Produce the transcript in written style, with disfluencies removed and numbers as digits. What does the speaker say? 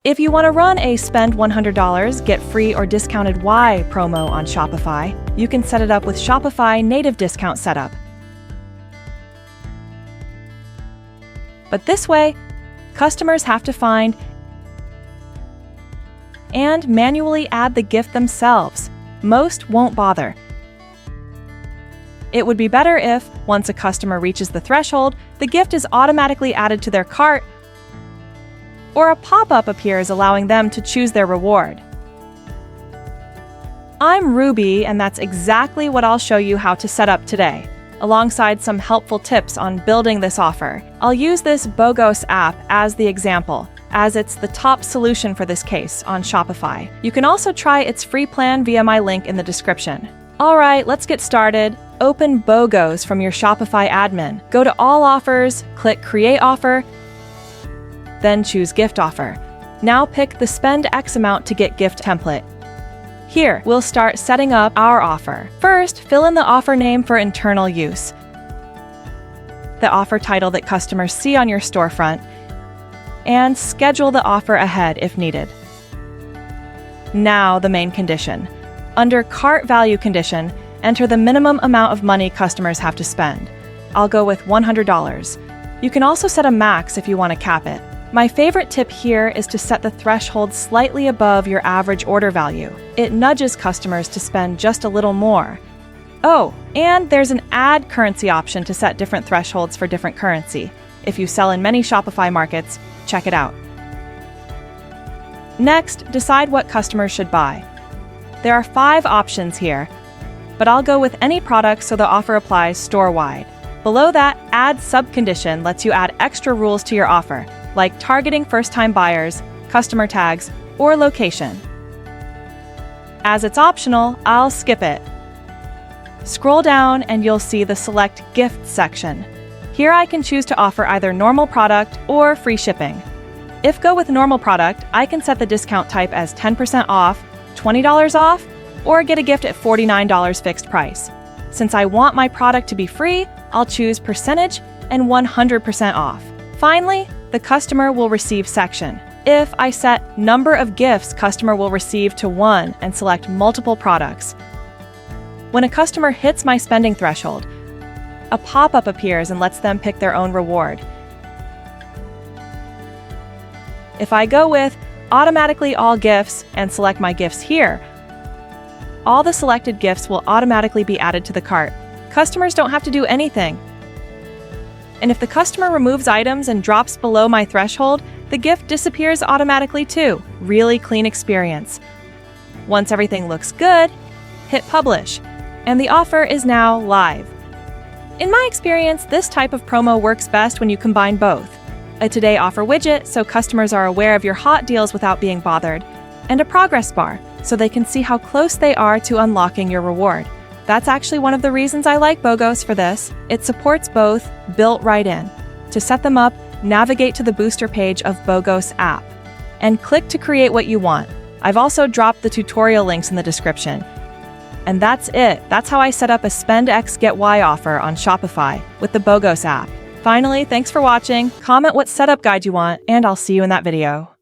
If you want to run a spend $100, get free or discounted Y promo on Shopify, you can set it up with Shopify native discount setup. But this way, customers have to find and manually add the gift themselves. Most won't bother. It would be better if, once a customer reaches the threshold, the gift is automatically added to their cart, or a pop-up appears allowing them to choose their reward. I'm Ruby, and that's exactly what I'll show you how to set up today, alongside some helpful tips on building this offer. I'll use this BOGOS app as the example, as it's the top solution for this case on Shopify. You can also try its free plan via my link in the description. Alright, let's get started. Open BOGOS from your Shopify admin. Go to All Offers, click Create Offer, then choose Gift Offer. Now pick the Spend X amount to get gift template. Here, we'll start setting up our offer. First, fill in the offer name for internal use, the offer title that customers see on your storefront, and schedule the offer ahead if needed. Now, the main condition. Under Cart Value condition, enter the minimum amount of money customers have to spend. I'll go with $100. You can also set a max if you want to cap it. My favorite tip here is to set the threshold slightly above your average order value. It nudges customers to spend just a little more. Oh, and there's an add currency option to set different thresholds for different currency. If you sell in many Shopify markets, check it out. Next, decide what customers should buy. There are 5 options here, but I'll go with any product so the offer applies store-wide. Below that, Add Subcondition lets you add extra rules to your offer, like targeting first-time buyers, customer tags, or location. As it's optional, I'll skip it. Scroll down and you'll see the Select Gift section. Here I can choose to offer either normal product or free shipping. If go with normal product, I can set the discount type as 10% off, $20 off, or get a gift at $49 fixed price. Since I want my product to be free, I'll choose percentage and 100% off. Finally, the customer will receive section. If I set number of gifts customer will receive to 1 and select multiple products. When a customer hits my spending threshold, a pop-up appears and lets them pick their own reward. If I go with automatically all gifts and select my gifts here, all the selected gifts will automatically be added to the cart. Customers don't have to do anything. And if the customer removes items and drops below my threshold, the gift disappears automatically too. Really clean experience. Once everything looks good, hit Publish, and the offer is now live. In my experience, this type of promo works best when you combine both. A Today Offer widget, so customers are aware of your hot deals without being bothered, and a progress bar, so they can see how close they are to unlocking your reward. That's actually one of the reasons I like BOGOS for this. It supports both, built right in. To set them up, navigate to the booster page of BOGOS app, and click to create what you want. I've also dropped the tutorial links in the description. And that's it. That's how I set up a Spend X Get Y offer on Shopify with the BOGOS app. Finally, thanks for watching. Comment what setup guide you want, and I'll see you in that video.